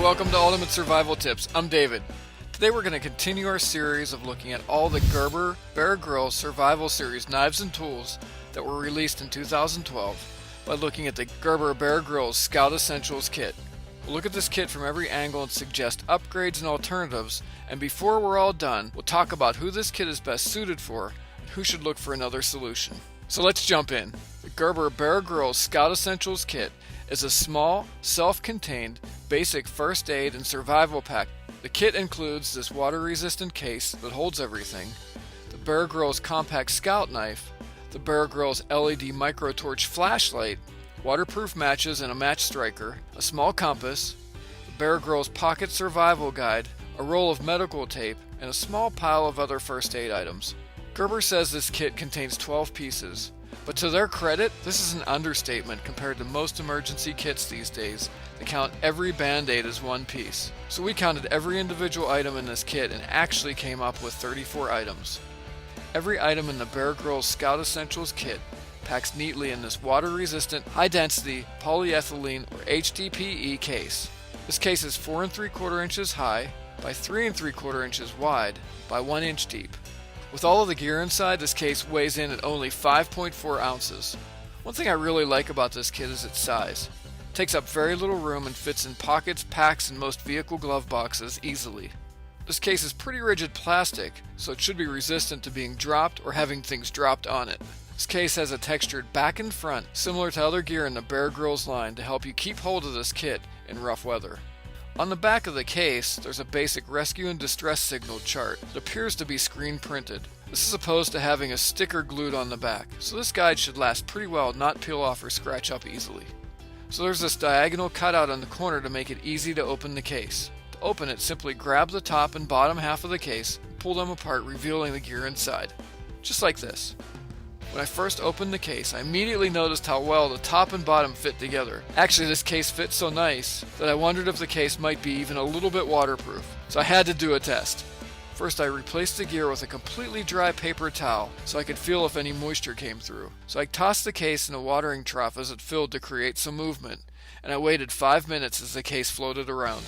welcome to Ultimate Survival Tips. I'm David. Today we're going to continue our series of looking at all the Gerber, Bear Grylls survival series knives and tools that were released in 2012 by looking at the Gerber Bear Grylls Scout Essentials kit. We'll look at this kit from every angle and suggest upgrades and alternatives, and before we're all done, we'll talk about who this kit is best suited for and who should look for another solution. So let's jump in. The Gerber Bear Grylls Scout Essentials kit is a small, self-contained, basic first aid and survival pack. The kit includes this water-resistant case that holds everything, the Bear Grylls compact scout knife, the Bear Grylls LED micro torch flashlight, waterproof matches and a match striker, a small compass, the Bear Grylls pocket survival guide, a roll of medical tape, and a small pile of other first aid items. Gerber says this kit contains 12 pieces. But to their credit, this is an understatement compared to most emergency kits these days that count every band-aid as one piece. So we counted every individual item in this kit and actually came up with 34 items. Every item in the Bear Grylls Scout Essentials kit packs neatly in this water-resistant, high-density polyethylene or HDPE case. This case is 4 3/4 inches high by 3 3/4 inches wide by 1 inch deep. With all of the gear inside, this case weighs in at only 5.4 ounces. One thing I really like about this kit is its size. It takes up very little room and fits in pockets, packs, and most vehicle glove boxes easily. This case is pretty rigid plastic, so it should be resistant to being dropped or having things dropped on it. This case has a textured back and front, similar to other gear in the Bear Grylls line, to help you keep hold of this kit in rough weather. On the back of the case, there's a basic rescue and distress signal chart that appears to be screen printed. This is opposed to having a sticker glued on the back, so this guide should last pretty well, not peel off or scratch up easily. So there's this diagonal cutout on the corner to make it easy to open the case. To open it, simply grab the top and bottom half of the case and pull them apart, revealing the gear inside. Just like this. When I first opened the case, I immediately noticed how well the top and bottom fit together. Actually, this case fits so nice that I wondered if the case might be even a little bit waterproof, so I had to do a test. First, I replaced the gear with a completely dry paper towel so I could feel if any moisture came through. So I tossed the case in a watering trough as it filled to create some movement, and I waited 5 minutes as the case floated around.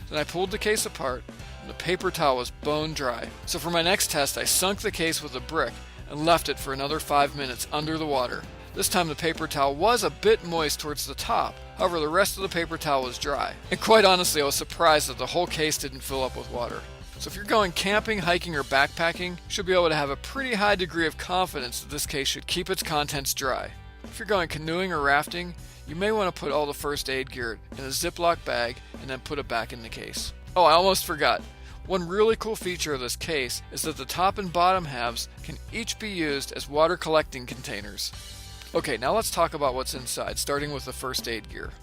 Then I pulled the case apart, and the paper towel was bone dry. So for my next test, I sunk the case with a brick and left it for another 5 minutes under the water. This time the paper towel was a bit moist towards the top, however the rest of the paper towel was dry. And quite honestly, I was surprised that the whole case didn't fill up with water. So if you're going camping, hiking, or backpacking, you should be able to have a pretty high degree of confidence that this case should keep its contents dry. If you're going canoeing or rafting, you may want to put all the first aid gear in a Ziploc bag and then put it back in the case. Oh, I almost forgot. One really cool feature of this case is that the top and bottom halves can each be used as water collecting containers. Okay, now let's talk about what's inside, starting with the first aid gear.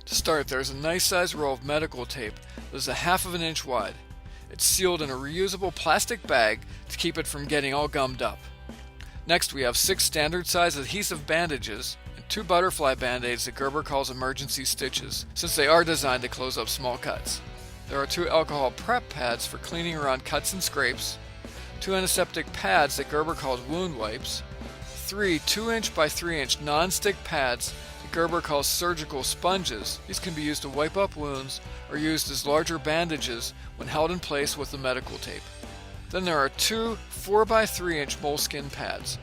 To start, there's a nice sized roll of medical tape that is 1/2 inch wide. It's sealed in a reusable plastic bag to keep it from getting all gummed up. Next, we have 6 standard size adhesive bandages and 2 butterfly band-aids that Gerber calls emergency stitches, since they are designed to close up small cuts. There are 2 alcohol prep pads for cleaning around cuts and scrapes, 2 antiseptic pads that Gerber calls wound wipes, 3 2-inch by 3-inch non-stick pads that Gerber calls surgical sponges. These can be used to wipe up wounds or used as larger bandages when held in place with the medical tape. Then there are 2 4 by 3-inch moleskin pads.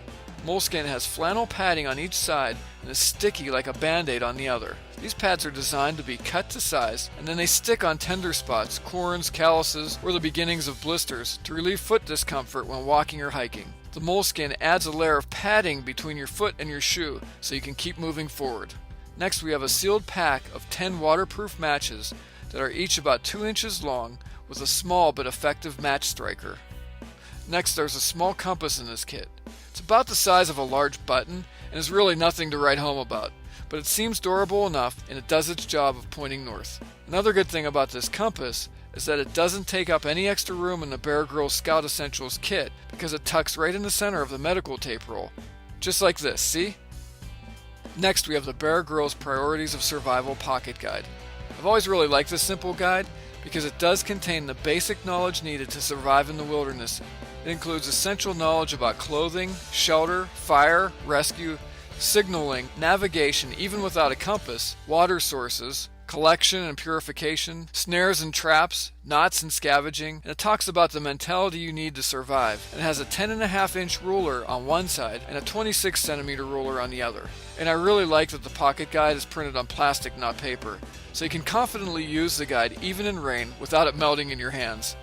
Moleskin has flannel padding on each side and is sticky like a band-aid on the other. These pads are designed to be cut to size, and then they stick on tender spots, corns, calluses, or the beginnings of blisters to relieve foot discomfort when walking or hiking. The moleskin adds a layer of padding between your foot and your shoe so you can keep moving forward. Next, we have a sealed pack of 10 waterproof matches that are each about 2 inches long with a small but effective match striker. Next, there's a small compass in this kit. It's about the size of a large button and is really nothing to write home about, but it seems durable enough and it does its job of pointing north. Another good thing about this compass is that it doesn't take up any extra room in the Bear Grylls Scout Essentials kit because it tucks right in the center of the medical tape roll. Just like this, see? Next, we have the Bear Grylls Priorities of Survival Pocket Guide. I've always really liked this simple guide because it does contain the basic knowledge needed to survive in the wilderness. It includes essential knowledge about clothing, shelter, fire, rescue, signaling, navigation even without a compass, water sources, collection and purification, snares and traps, knots and scavenging, and it talks about the mentality you need to survive. And it has a 10.5-inch ruler on one side and a 26-centimeter ruler on the other. And I really like that the pocket guide is printed on plastic, not paper, so you can confidently use the guide even in rain without it melting in your hands.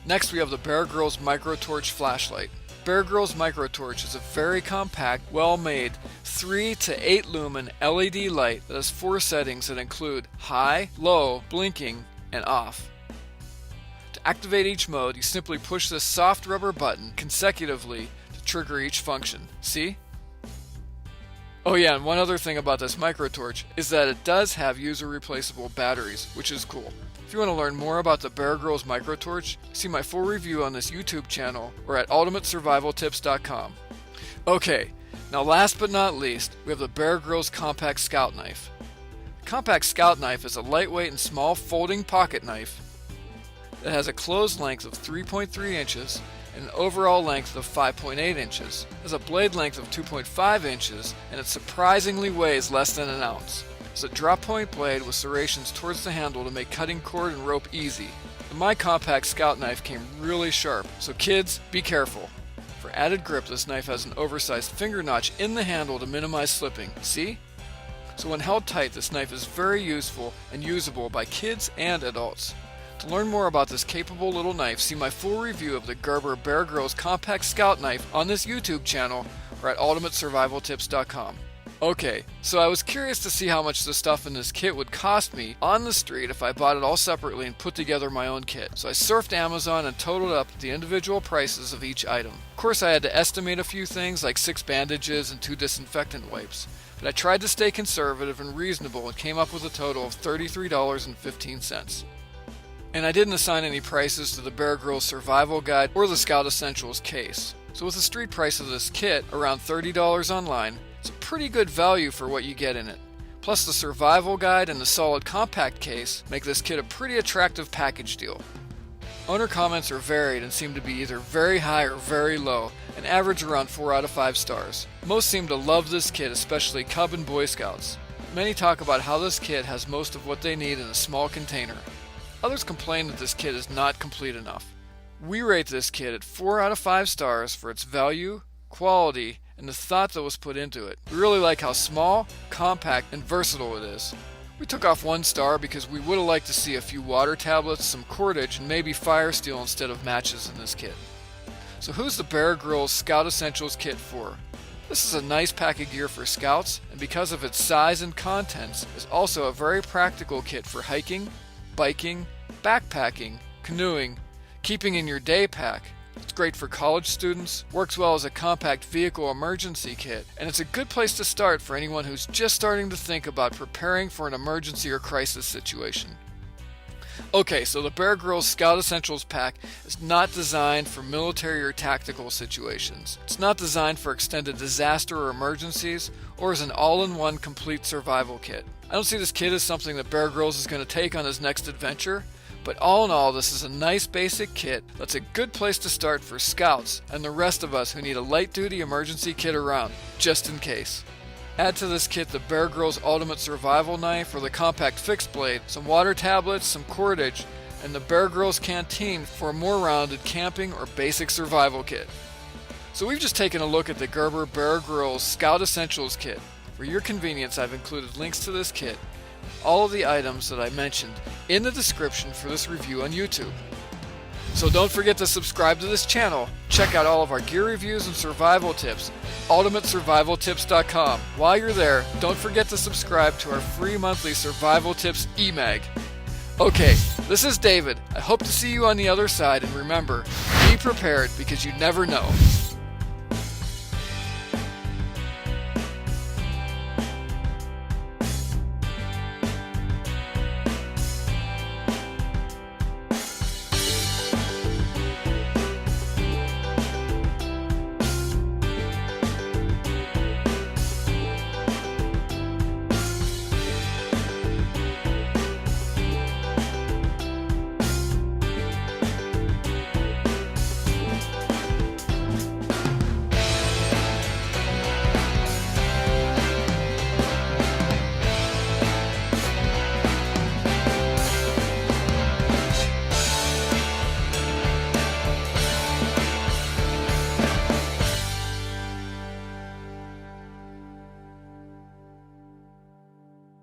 Next we have the Bear Grylls Micro Torch flashlight. Bear Grylls Micro Torch is a very compact, well-made 3 to 8 lumen LED light that has 4 settings that include high, low, blinking, and off. To activate each mode, you simply push this soft rubber button consecutively to trigger each function. See? Oh yeah, and one other thing about this micro torch is that it does have user replaceable batteries, which is cool. If you want to learn more about the Bear Grylls Micro Torch, see my full review on this YouTube channel or at ultimatesurvivaltips.com. Okay, now last but not least, we have the Bear Grylls Compact Scout Knife. The Compact Scout Knife is a lightweight and small folding pocket knife that has a closed length of 3.3 inches and an overall length of 5.8 inches. It has a blade length of 2.5 inches and it surprisingly weighs less than an ounce. It's a drop point blade with serrations towards the handle to make cutting cord and rope easy. And my compact scout knife came really sharp, so kids, be careful. For added grip, this knife has an oversized finger notch in the handle to minimize slipping. See? So when held tight, this knife is very useful and usable by kids and adults. To learn more about this capable little knife, see my full review of the Gerber Bear Grylls Compact Scout Knife on this YouTube channel or at ultimatesurvivaltips.com. Okay, so I was curious to see how much the stuff in this kit would cost me on the street if I bought it all separately and put together my own kit. So I surfed Amazon and totaled up the individual prices of each item. Of course I had to estimate a few things like 6 bandages and 2 disinfectant wipes, but I tried to stay conservative and reasonable and came up with a total of $33.15. And I didn't assign any prices to the Bear Grylls Survival Guide or the Scout Essentials case. So with the street price of this kit around $30 online, it's a pretty good value for what you get in it. Plus the survival guide and the solid compact case make this kit a pretty attractive package deal. Owner comments are varied and seem to be either very high or very low, and average around 4 out of 5 stars. Most seem to love this kit, especially Cub and Boy Scouts. Many talk about how this kit has most of what they need in a small container. Others complain that this kit is not complete enough. We rate this kit at 4 out of 5 stars for its value, quality, and the thought that was put into it. We really like how small, compact, and versatile it is. We took off 1 star because we would have liked to see a few water tablets, some cordage, and maybe fire steel instead of matches in this kit. So who's the Bear Grylls Scout Essentials kit for? This is a nice pack of gear for scouts, and because of its size and contents, is also a very practical kit for hiking, biking, backpacking, canoeing, keeping in your day pack. It's great for college students, works well as a compact vehicle emergency kit, and it's a good place to start for anyone who's just starting to think about preparing for an emergency or crisis situation. Okay, so the Bear Grylls Scout Essentials pack is not designed for military or tactical situations. It's not designed for extended disaster or emergencies, or as an all-in-one complete survival kit. I don't see this kit as something that Bear Grylls is going to take on his next adventure, but all in all, this is a nice basic kit that's a good place to start for scouts and the rest of us who need a light-duty emergency kit around, just in case. Add to this kit the Bear Grylls Ultimate Survival Knife or the Compact Fixed Blade, some water tablets, some cordage, and the Bear Grylls Canteen for a more rounded camping or basic survival kit. So we've just taken a look at the Gerber Bear Grylls Scout Essentials kit. For your convenience, I've included links to this kit, all of the items that I mentioned, in the description for this review on YouTube. So don't forget to subscribe to this channel. Check out all of our gear reviews and survival tips, ultimatesurvivaltips.com. While you're there, don't forget to subscribe to our free monthly survival tips e-mag. Okay, this is David. I hope to see you on the other side, and remember, be prepared because you never know.